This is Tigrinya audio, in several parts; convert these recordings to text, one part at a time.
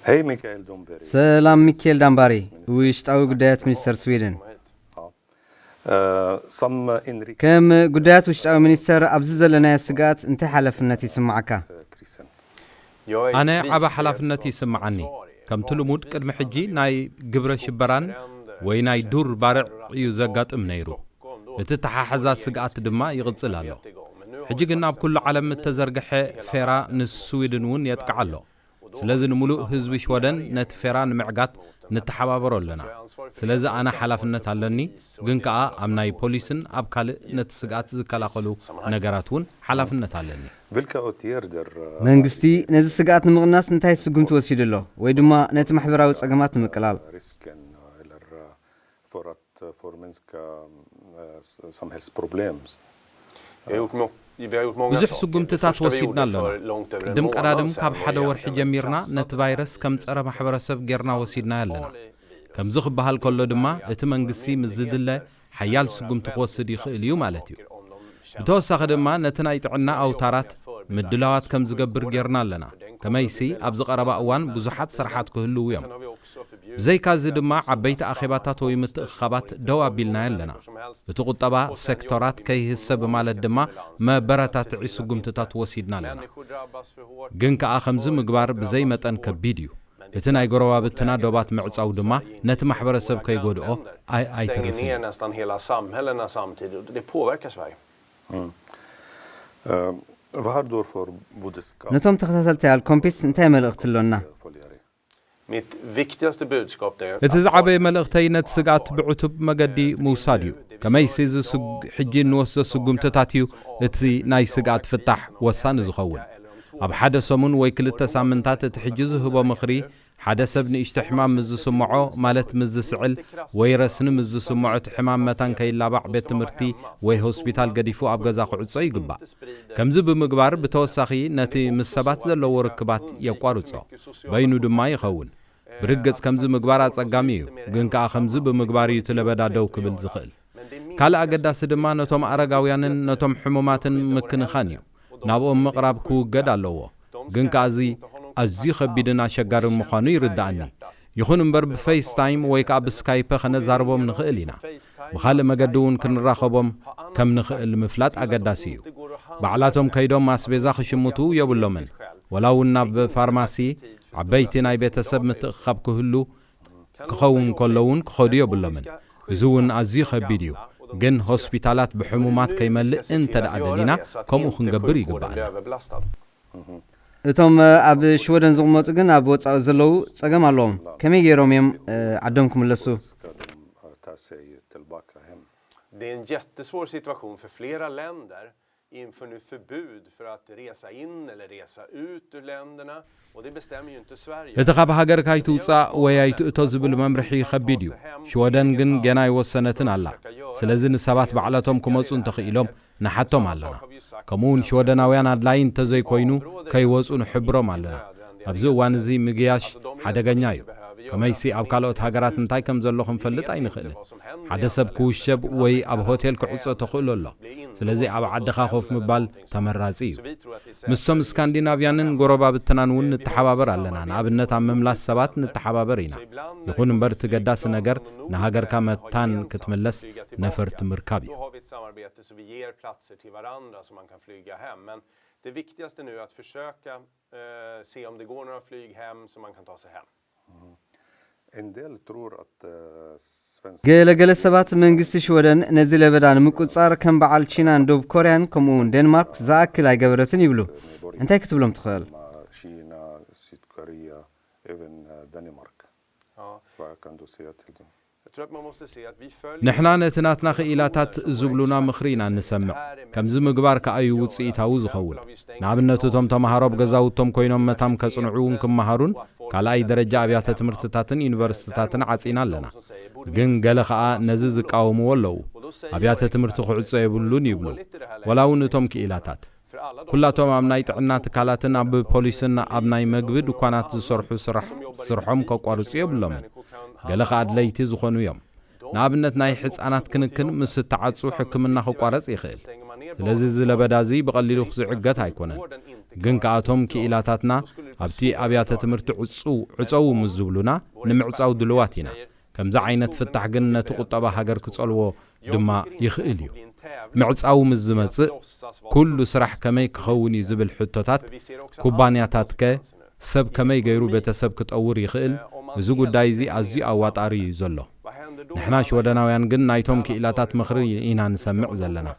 Hej Mikael Damberg. سلام ميكيل دامباري ويشتاو قدات مينستر سويدن كم قدات ويشتاو مينستر أبز زلنا سقات انت حلفنتي سمعك أنا عبا حلفنتي سمعني كم تلمود قدم حجي ناي قبر شبران ويناي دور بارع يزقات منيرو لتتححزا سقات دما يغتصل له حجي قلنا بكل عالم التزرقح فيرا نس سويدن ون يتقع له سلازن ملوء حزب شودن نت فيران معقات نتحبابرو لنا سلازا أنا حلفنت علني قنكا أمناي بوليسن أبكال نتسقات زكالاقلو نقراتون حلفنت علني منقستي نزي سقات نمغناس نتاي سقمت وسيد الله ويدما نت محبراو سقمات نمقلال بزح سقمتታት ወሲድና ኣለና ቅድም ቀዳድም ካብ ሓደ ወርሒ ጀሚርና ነቲ ቫይረስ ከም ፀረ ማሕበረሰብ ጌርና ወሲድና ኣለና ከምዚ ክበሃል ከሎ ድማ እቲ መንግስቲ ምዝድለ ሓያል ስጉምቲ ክወስድ ይኽእል እዩ ማለት እዩ ብተወሳኺ ድማ ነቲ ናይ ጥዕና ኣውታራት ምድላዋት ከም ዝገብር ጌርና ኣለና ከመይሲ ኣብ ዝቐረባ እዋን ብዙሓት ስራሓት ክህልው እዮም ብዘይካዚ ድማ ዓበይቲ ኣኼባታት ወይ ምትእኽኻባት ደው ኣቢልና ኣለና እቲ ቁጠባ ሴክተራት ከይህሰብ ማለት ድማ መበረታትዒ ስጉምትታት ወሲድና ኣለና ግን ከኣ ከምዚ ምግባር ብዘይ መጠን ከቢድ እዩ እቲ ናይ ጎረባብትና ዶባት ምዕፃው ድማ ነቲ ማሕበረሰብ ከይጎድኦ ኣይተርፍን نتوم تختلتي على الكومبيس انتهى ملغت لنا Mitt viktigaste budskap är እቲ ዝዓበየ መልእኽተይ ነቲ ስጋት ብዕቱብ መገዲ ምውሳድ እዩ ከመይሲ ሕጂ ንወስዶ ስጉምትታት እዩ እቲ ናይ ስጋት ፍታሕ ወሳኒ ዝኸውን ኣብ ሓደ ሰሙን ወይ ክልተ ሳምንታት እቲ ሕጂ ዝህቦ ምኽሪ ሓደ ሰብ ንእሽተ ሕማም ምዝስምዖ ማለት ምዝስዕል ወይ ረስኒ ምዝስምዖ እቲ ሕማም መታን ከይላባዕ ቤት ትምህርቲ ወይ ሆስፒታል ገዲፉ ኣብ ገዛ ክዕጾ ይግባእ ከምዚ ብምግባር ብተወሳኺ ነቲ ምስ ሰባት ዘለዎ ርክባት የቋርጾ በይኑ ድማ ይኸውን ብርግጽ ከምዚ ምግባር ኣጸጋሚ እዩ ግን ከኣ ከምዚ ብምግባር እዩ ትለበዳ ደው ክብል ዝኽእል ካልእ ኣገዳሲ ድማ ነቶም ኣረጋውያንን ነቶም ሕሙማትን ምክንኻን እዩ ናብኦም ምቕራብ ክውገድ ኣለዎ ግን ከኣዚ ኣዝዩ ከቢድን ኣሸጋርን ምዃኑ ይርዳእኒ ይኹን እምበር ብፌስታይም ወይ ከዓ ብስካይፕ ኸነዛርቦም ንኽእል ኢና ብኻልእ መገዲ እውን ክንራኸቦም ከም ንኽእል ምፍላጥ ኣገዳሲ እዩ ባዕላቶም ከይዶም ኣስቤዛ ክሽምቱ የብሎምን ወላ እውን ናብ ፋርማሲ ዓበይቲ ናይ ቤተሰብ ምትእኽኻብ ክህሉ ክኸውን ከለውን ክኸዱ የብሎምን እዚ እውን ኣዝዩ ከቢድ እዩ ግን ሆስፒታላት ብሕሙማት ከይመልእ እንተደኣ ደሊና ከምኡ ክንገብር ይግባአና እቶም ኣብ ሽወደን ዝቕመጡ ግን ኣብ ወፃኢ ዘለዉ ፀገም ኣለዎም ከመይ ገይሮም እዮም ዓዶም ክምለሱ Det är en jättesvår situation för flera länder inför nu förbud för att resa in eller resa ut ur länderna och det bestämmer ju inte Sverige. እቲ ካብ ሃገር ካይትውፃእ ወይ ኣይትእቶ ዝብል መምርሒ ከቢድ እዩ ሽወደን ግን ገና ይወሰነትን ኣላ ስለዚ ንሰባት ባዕላቶም ክመፁ እንተኽኢሎም ንሓቶም ኣለና ከምኡውን ሽወደናውያን ኣድላይ እንተዘይኮይኑ ከይወፁ ንሕብሮም ኣለና ኣብዚ እዋን እዚ ምግያሽ ሓደገኛ እዩ ከመይሲ ኣብ ካልኦት ሃገራት እንታይ ከም ዘሎ ክንፈልጥ ኣይንኽእልን ሓደ ሰብ ክውሸብ ወይ ኣብ ሆቴል ክዕፆ ተኽእሎ ኣሎ ስለዚ ኣብ ዓድኻ ኮፍ ምባል ተመራፂ እዩ ምሶም ስካንዲናቪያንን ጎረባብትናን እውን ንተሓባበር ኣለና ንኣብነት ኣብ ምምላስ ሰባት ንተሓባበር ኢና ይኹን እምበር ትገዳሲ ነገር ንሃገርካ መታን ክትምለስ ነፈርቲ ምርካብ እዩ Det viktigaste nu är att försöka se om det går några flyg hem så man kan ta sig hem. ገለገለ ሰባት መንግስቲ ሽወደን ነዚ ለበዳ ንምቁፃር ከም በዓል ቺናን ደቡብ ኮርያን ከምኡውን ዴንማርክ ዝኣክል ኣይገበረትን ይብሉ እንታይ ክትብሎም ትኽእል ንሕና ነቲ ናትና ክኢላታት ዝብሉና ምኽሪ ኢና ንሰምዕ ከምዚ ምግባር ከኣዩ ውፅኢታዊ ዝኸውን ንኣብነት እቶም ተምሃሮ ብገዛውቶም ኮይኖም መታም ከጽንዑውን ክመሃሩን ካልኣይ ደረጃ ኣብያተ ትምህርትታትን ዩኒቨርሲቲታትን ዓጺና ኣለና ግን ገለ ከዓ ነዚ ዝቃወምዎ ኣለዉ ኣብያተ ትምህርቲ ክዕጾ የብሉን ይብሉ ወላ እውን እቶም ክኢላታት ኩላቶም ኣብ ናይ ጥዕና ትካላትን ኣብ ፖሊስን ኣብ ናይ መግቢ ድኳናት ዝሰርሑ ስርሖም ከቋርጹ የብሎምን ገለ ከዓ ኣድለይቲ ዝኾኑ እዮም ንኣብነት ናይ ሕፃናት ክንክን ምስ ተዓጹ ሕክምና ክቋረጽ ይኽእል ስለዚህ ዝለበዳዚ ብቐሊሉ ክዝዕገት ኣይኮነን ግን ከኣቶም ክኢላታትና ኣብቲ ኣብያተ ትምህርቲ ዕፀው ምስ ዝብሉና ንምዕፃው ድልዋት ኢና ከምዚ ዓይነት ፍታሕ ግን ነቲ ቁጠባ ሃገር ክጸልዎ ድማ ይኽእል እዩ ምዕፃው ምስ ዝመጽእ ኩሉ ስራሕ ከመይ ክኸውን እዩ ዝብል ሕቶታት ኩባንያታት ሰብ ከመይ ገይሩ ቤተሰብ ክጠውር ይኽእል እዚ ጉዳይ እዚ ኣዝዩ ኣዋጣሪ እዩ ዘሎ ንሕና ሽወደናውያን ግን ናይቶም ክኢላታት ምኽሪ ኢና ንሰምዕ ዘለና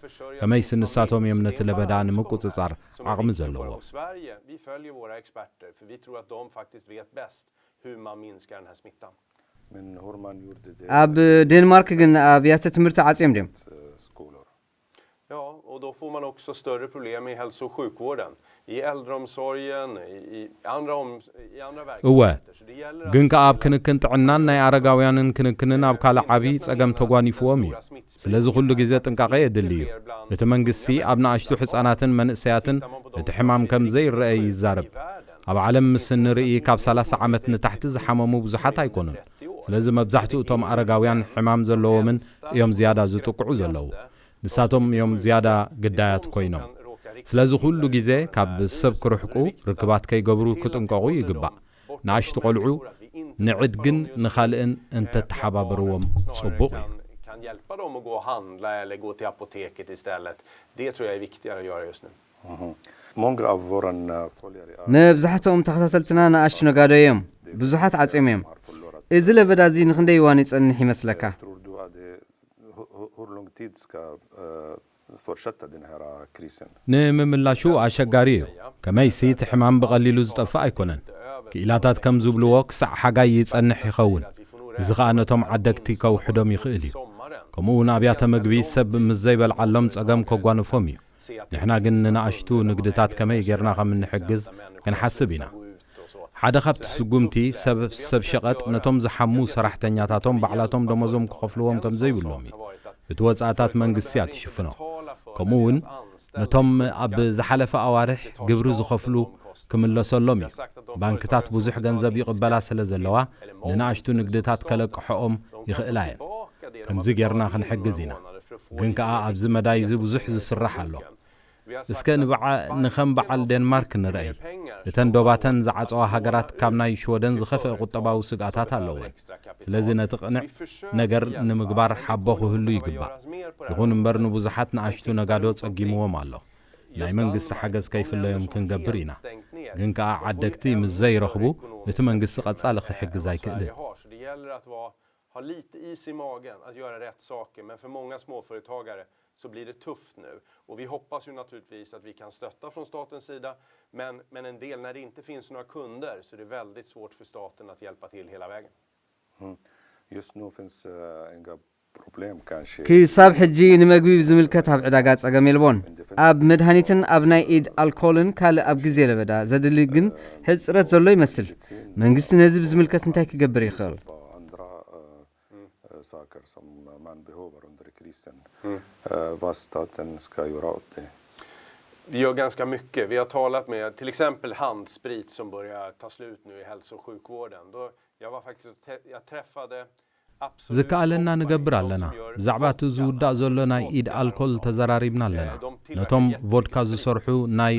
ከመይ ስንሳቶም እዮም ነቲ ለበዳ ንምቁፅጻር ዓቕሚ ዘለዎ ኣብ ዴንማርክ ግን ኣብያተ ትምህርቲ ዓጽዮም ድዮም Ja, och då får man också större problem i hälso- och sjukvården, i äldreomsorgen, i andra verksamheter. ግን ከኣብ ክንክን ጥዕናን ናይ ኣረጋውያንን ክንክንን ኣብ ካልእ ዓብዪ ጸገም ተጓኒፍዎም እዩ ስለዚ ኩሉ ግዜ ጥንቃቐ የድሊ እዩ እቲ መንግስቲ ኣብ ንኣሽቱ ሕፃናትን መንእሰያትን እቲ ሕማም ከም ዘይረአይ ይዛረብ ኣብ ዓለም ምስ ንርኢ ካብ 30 ዓመት ንታሕቲ ዝሓመሙ ብዙሓት ኣይኮኑን ስለዚ መብዛሕትኡ እቶም ኣረጋውያን ሕማም ዘለዎምን እዮም ዝያዳ ዝጥቅዑ ዘለዉ ንሳቶም እዮም ዝያዳ ግዳያት ኮይኖም ስለዚ ኩሉ ግዜ ካብ ሰብ ክርሕቁ ርክባት ከይገብሩ ክጥንቀቑ ይግባእ ንኣሽቱ ቆልዑ ንዕድግን ንኻልእን እንተተሓባበርዎም ጽቡቕ እዩ kan hjälpa dem att gå och handla eller gå till apoteket istället. Det tror jag är viktigare att göra just nu. Många av våra följare መብዛሕትኦም ተኸታተልትና ንኣሽቱ ነጋዶ እዮም ብዙሓት ዓጽዮም እዮም እዚ ለበዳ እዚ ንክንደይ እዋን ይጸንሕ ይመስለካ tror du att hur lång tid ska fortsätta den här krisen? ንምምላሹ ኣሸጋሪ እዩ ከመይሲ እቲ ሕማም ብቐሊሉ ዝጠፍእ ኣይኮነን ክኢላታት ከም ዝብልዎ ክሳዕ ሓጋይ ይጸንሕ ይኸውን እዚ ኸኣ ነቶም ዓደግቲ ከውሕዶም ይኽእል እዩ ከምኡውን ኣብያተ ምግቢ ሰብ ምስ ዘይበልዓሎም ጸገም ከጓንፎም እዩ ንሕና ግን ንኣሽቱ ንግድታት ከመይ ጌርና ከም እንሕግዝ ክንሓስብ ኢና ሓደ ካብቲ ስጉምቲ ሰብ ሸቐጥ ነቶም ዝሓሙ ሰራሕተኛታቶም ባዕላቶም ደመዞም ክኸፍልዎም ከም ዘይብሎም እዩ እቲ ወጻእታት መንግስቲ ኣትሽፍኖ ከምኡውን ነቶም ኣብ ዝሓለፈ ኣዋርሕ ግብሪ ዝኸፍሉ ክምለሰሎም እዩ ባንክታት ብዙሕ ገንዘብ ይቕበላ ስለ ዘለዋ ንናኣሽቱ ንግድታት ከለቅሕኦም ይኽእላ እየን ከምዚ ጌርና ክንሕግዝ ኢና ግን ከኣ ኣብዚ መዳይ እዚ ብዙሕ ዝስራሕ ኣሎ እስከ ንኸም በዓል ዴንማርክ ንርአይ እተን ዶባተን ዝዓፀዋ ሃገራት ካብ ናይ ሽወደን ዝኸፍአ ቁጠባዊ ስግኣታት ኣለወን ስለዚ ነቲ ቅንዕ ነገር ንምግባር ሓቦ ክህሉ ይግባእ ይኹን እምበር ንብዙሓት ንኣሽቱ ነጋዶ ጸጊምዎም ኣሎ ናይ መንግስቲ ሓገዝ ከይፍለዮም ክንገብር ኢና ግን ከኣ ዓደግቲ ምስ ዘይረኽቡ እቲ መንግስቲ ቀጻሊ ክሕግዝ ኣይክእልን Ha lite is i magen att göra rätt saker, men för många småföretagare så blir det tufft nu. Och vi hoppas ju naturligtvis att vi kan stötta från statens sida, men en del när det inte finns några kunder så är det väldigt svårt för staten att hjälpa till hela vägen. Just nu finns inga problem kanske. ክሳብ ሕጂ ንመግቢ ዝምልከት ኣብ ዕዳጋ ጸገም የልቦን ኣብ መድሃኒትን ኣብ ናይ ኢድ ኣልኮልን ካልእ ኣብ ግዜ ለበዳ ዘድሊ ግን ሕፅረት ዘሎ ይመስል መንግስቲ ነዚ ብዝምልከት እንታይ ክገብር ይኽእል saker som man behöver under krisen. Vad staten ska göra åt det? Vi gör ganska mycket. Vi har talat med till exempel handsprit som börjar ta slut nu i hälso- och sjukvården. Jag träffade ዝከኣለና ንገብር ኣለና ብዛዕባ እቲ ዝውዳእ ዘሎ ናይ ኢድ ኣልኮል ተዘራሪብና ኣለና ነቶም ቮድካ ዝሰርሑ ናይ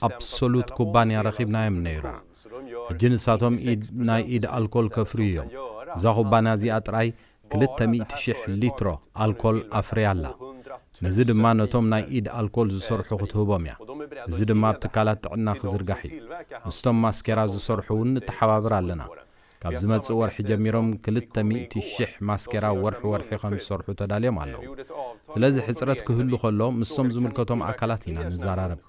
ኣብሶሉት ኩባንያ ረኺብናዮም ነይራ ሕጂ ንሳቶም ናይ ኢድ ኣልኮል ከፍርዩ እዮም እዛ ኩባንያ እዚኣ ጥራይ 200,000 ሊትሮ ኣልኮል ኣፍርያላ ነዚ ድማ ነቶም ናይ ኢድ ኣልኮል ዝሰርሑ ክትህቦም እያ እዚ ድማ ኣብ ትካላት ጥዕና ክዝርጋሕ እዩ ንስቶም ማስኬራ ዝሰርሑ እውን ንተሓባብር ኣለና ካብ ዝመጽእ ወርሒ ጀሚሮም 200,000 ማስኬራ ወርሒ ከም ዝሰርሑ ተዳልዮም ኣለዉ ስለዚ ሕፅረት ክህሉ ከሎ ምስቶም ዝምልከቶም ኣካላት ኢና ንዘራረብ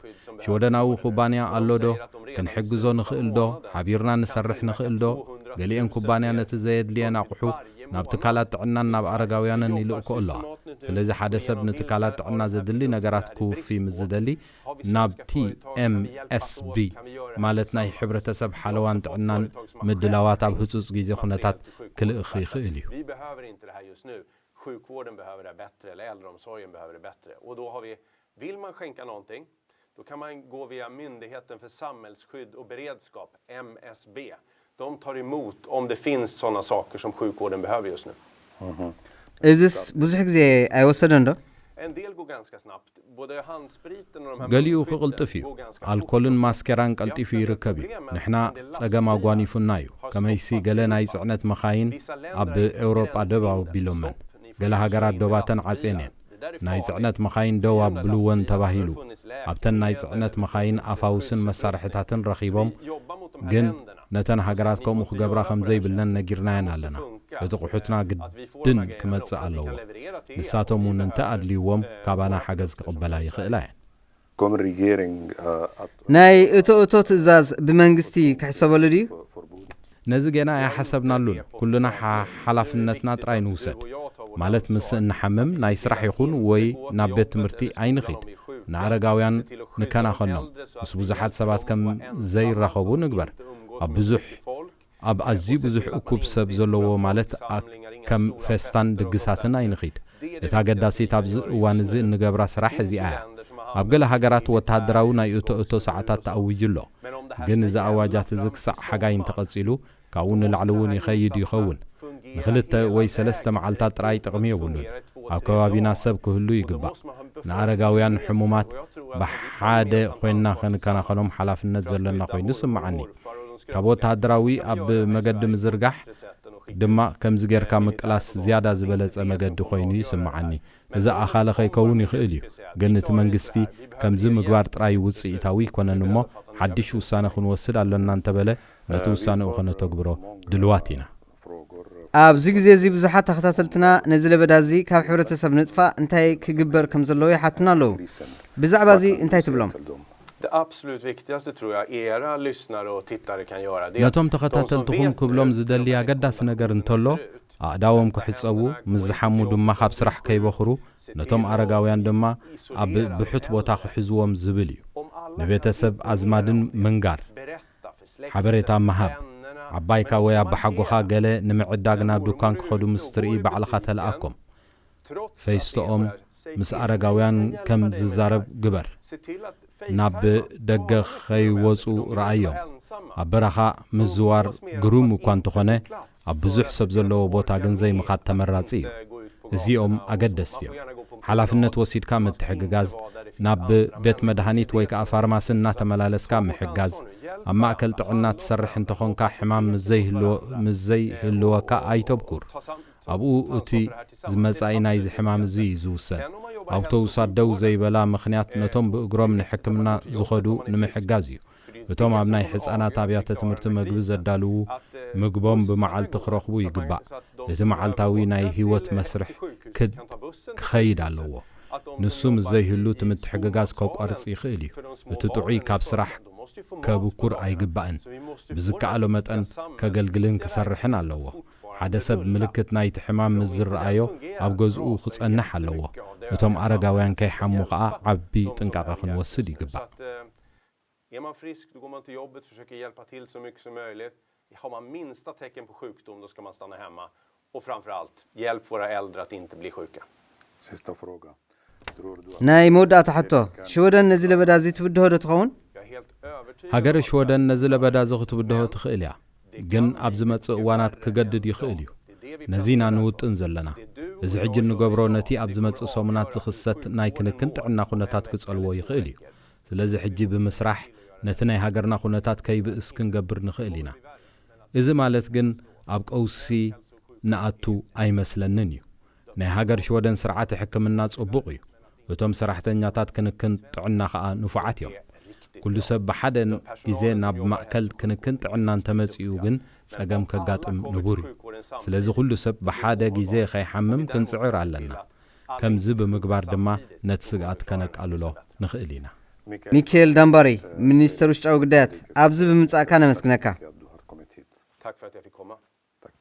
ሽወደናዊ ኩባንያ ኣሎ ዶ ክንሕግዞ ንኽእል ዶ ሓቢርና ንሰርሕ ንኽእል ዶ ገሊአን ኩባንያ ነቲ ዘየድልየን ኣቑሑ ናብ ትካላት ጥዕናን ናብ ኣረጋውያንን ይልእኮ ኣለዋ ስለዚ ሓደ ሰብ ንትካላት ጥዕና ዘድሊ ነገራት ክውፊ ምስ ዝደሊ ናብ TMSB ማለት ናይ ሕብረተሰብ ሓለዋን ጥዕናን ምድላዋት ኣብ ህፁፅ ግዜ ኩነታት ክልእኽ ይኽእል እዩ Vi behöver inte det här just nu. Sjukvården behöver det bättre eller äldreomsorgen behöver det bättre. Och då har vi, vill man skänka någonting, då kan man gå via Myndigheten för samhällsskydd och beredskap, MSB. De tar emot om det finns sådana saker som sjukvården behöver just nu. እዚስ ብዙሕ ግዜ ኣይወሰደን ዶ En del går ganska snabbt. Både handspriten och de här ገሊኡ munskydden ክቕልጥፍ እዩ går ganska ኣልኮልን ማስከራን ቀልጢፉ ይርከብ እዩ ንሕና ጸገም ኣጓኒፉና እዩ ከመይሲ ገለ ናይ ጽዕነት መኻይን ኣብ ኤውሮጳ ደው ኣቢሎመን ገለ ሃገራት ዶባተን ዓጼን እየን ናይ ጽዕነት መኻይን ደው ኣብልወን ተባሂሉ ኣብተን ናይ ጽዕነት መኻይን ኣፋውስን መሳርሕታትን ረኺቦም ግን ነተን ሃገራት ከምኡ ክገብራ ከም ዘይብለን ነጊርናየን ኣለና እቲ ቁሑትና ግድን ክመጽእ ኣለዎ ንሳቶም እውን እንታይ ኣድልይዎም ካባና ሓገዝ ክቕበላ ይኽእላ እየን Kommer regering ናይ እቶ ትእዛዝ ብመንግስቲ ክሕሰበሉ ድዩ ነዚ ገና ኣይሓሰብናሉን ኩልና ሓላፍነትና ጥራይ ንውሰድ ማለት ምስ እንሓምም ናይ ስራሕ ይኹን ወይ ናብ ቤት ትምህርቲ ኣይንኺድ ንኣረጋውያን ንከናኸኖም ምስ ብዙሓት ሰባት ከም ዘይራኸቡ ንግበር ኣብ ኣዝዩ ብዙሕ እኩብ ሰብ ዘለዎ ማለት ከም ፌስታን ድግሳትን ኣይንኺድ እታ ገዳሲት ኣብዚ እዋን እዚ እንገብራ ስራሕ እዚኣ እያ ኣብ ገለ ሃገራት ወተሃደራዊ ናይ እቶ ሰዓታት ተኣውጅሎ ግን እዚ ኣዋጃት እዚ ክሳዕ ሓጋይ እንተቐጺሉ ካብኡ ንላዕሊ እውን ይኸይድ ይኸውን ንኽልተ ወይ ሰለስተ መዓልታት ጥራይ ጥቕሚ የብሉን ኣብ ከባቢና ሰብ ክህሉ ይግባእ ንኣረጋውያን ሕሙማት ብሓደ ኮይንና ክንከናኸኖም ሓላፍነት ዘለና ኮይኑ ስምዓኒ ካብ ወተሃደራዊ ኣብ መገዲ ምዝርጋሕ ድማ ከምዚ ጌርካ ምቅላስ ዝያዳ ዝበለጸ መገዲ ኮይኑ ይስምዓኒ እዚ ኣኻለ ከይከውን ይኽእል እዩ ግን እቲ መንግስቲ ከምዚ ምግባር ጥራይ ውፅኢታዊ ይኮነን እሞ ሓድሽ ውሳነ ክንወስድ ኣለና እንተበለ ነቲ ውሳነኡ ኸነተግብሮ ድልዋት ኢና ኣብዚ ግዜ እዚ ብዙሓት ተኸታተልትና ነዚ ለበዳ እዚ ካብ ሕብረተሰብ ንጥፋእ እንታይ ክግበር ከም ዘለዎ ይሓትና ኣለዉ ብዛዕባ እዚ እንታይ ትብሎም Det absolut viktigaste tror jag era lyssnare och tittare kan göra det. ነቶም ተኸታተልትኩም ክብሎም ዝደሊ ኣገዳሲ ነገር እንተሎ ኣእዳዎም ክሕጸቡ ምዝሓሙ ድማ ካብ ስራሕ ከይበኽሩ ነቶም ኣረጋውያን ድማ ኣብ ብሑት ቦታ ክሕዝዎም ዝብል እዩ ንቤተሰብ ኣዝማድን ምንጋር ሓበሬታ መሃብ ዓባይካ ወይ ኣባሓጎኻ ገለ ንምዕዳግ ናብ ዱካን ክኸዱ ምስ ትርኢ ባዕልኻ ተለኣኮም ፈይስተኦም ምስ ኣረጋውያን ከም ዝዛረብ ግበር ናብ ደገ ኸይወፁ ረኣዮም ኣብ በረኻ ምዝዋር ግሩም እኳ እንተኾነ ኣብ ብዙሕ ሰብ ዘለዎ ቦታ ግን ዘይምኻድ ተመራፂ እዩ እዚኦም ኣገደስቲ እዮም ሓላፍነት ወሲድካ ምትሕግጋዝ ናብ ቤት መድሃኒት ወይ ከዓ ፋርማሲ እናተመላለስካ ምሕጋዝ ኣብ ማእከል ጥዕና ትሰርሕ እንተኾንካ ሕማም ምዘይህልወካ ኣይተብኩር ኣብኡ እቲ ዝመጻኢ ናይዚ ሕማም እዚ እዩ ዝውሰን ኣውቶቡሳት ደው ዘይበላ ምኽንያት ነቶም ብእግሮም ንሕክምና ዝኸዱ ንምሕጋዝ እዩ እቶም ኣብ ናይ ሕፃናት ኣብያተ ትምህርቲ መግቢ ዘዳልዉ ምግቦም ብመዓልቲ ክረኽቡ ይግባእ እቲ መዓልታዊ ናይ ህይወት መስርሕ ክኸይድ ኣለዎ ንሱ ምስ ዘይህሉ ትምትሕግጋዝ ከቋርጽ ይኽእል እዩ እቲ ጥዑይ ካብ ስራሕ ከብኩር ኣይግባእን ብዝከኣሎ መጠን ከገልግልን ክሰርሕን ኣለዎ ሓደ ሰብ ምልክት ናይቲ ሕማም ምስ ዝረኣዮ ኣብ ገዝኡ ክጸንሕ ኣለዎ እቶም ኣረጋውያን ከይሓሙ ከዓ ዓቢ ጥንቃቐ ክንወስድ ይግባእ Är man frisk då går man till jobbet försöker hjälpa till så mycket som möjligt. Har man minsta tecken på sjukdom då ska man stanna hemma och framförallt hjälp våra äldre att inte bli sjuka. Sista fråga. ናይ መወዳእታ ሕቶ ሽወደን ነዚ ለበዳ እዚ ትብድሆ ዶ ትኸውን ሃገር ሽወደን ነዚ ለበዳ እዚ ክትብድሆ ትኽእል እያ ግን ኣብ ዝመጽእ እዋናት ክገድድ ይኽእል እዩ ነዚና ንውጥን ዘለና እዚ ሕጂ ንገብሮ ነቲ ኣብ ዝመጽእ ሰሙናት ዝኽሰት ናይ ክንክን ጥዕና ኩነታት ክጸልዎ ይኽእል እዩ ስለዚ ሕጂ ብምስራሕ ነቲ ናይ ሃገርና ኩነታት ከይብእስ ክንገብር ንኽእል ኢና እዚ ማለት ግን ኣብ ቀውሲ ንኣቱ ኣይመስለንን እዩ ናይ ሃገር ሽወደን ስርዓት ሕክምና ጽቡቕ እዩ እቶም ሰራሕተኛታት ክንክን ጥዕና ከዓ ንፉዓት እዮም ኩሉ ሰብ ብሓደ ግዜ ናብ ማእከል ክንክን ጥዕና እንተመጺኡ ግን ጸገም ከጋጥም ንቡር እዩ ስለዚ ኩሉ ሰብ ብሓደ ግዜ ከይሓምም ክንጽዕር ኣለና ከምዚ ብምግባር ድማ ነቲ ስግኣት ከነቃልሎ ንኽእል ኢና ሚካኤል ዳምባሪ ሚኒስተር ውሽጣዊ ጉዳያት ኣብዚ ብምምጻእካ ነመስግነካ Tack för att jag fick komma. Tack.